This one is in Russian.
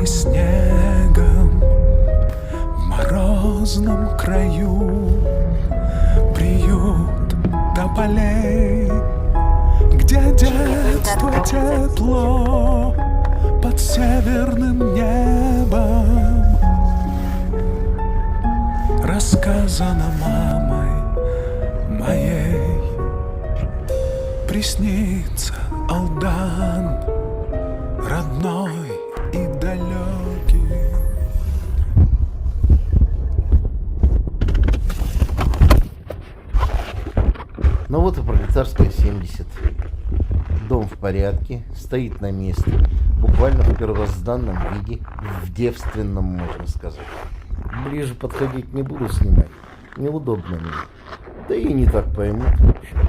и снегом в морозном краю. Приют тополей, где детство тепло под северным небом. Рассказано мамой моей, приснится Алдан, родной и далекий. Ну вот и Пролетарская 70. Дом в порядке, стоит на месте, буквально в первозданном виде, в девственном, можно сказать. Ближе подходить не буду снимать, неудобно мне. Да и не так поймут, в общем.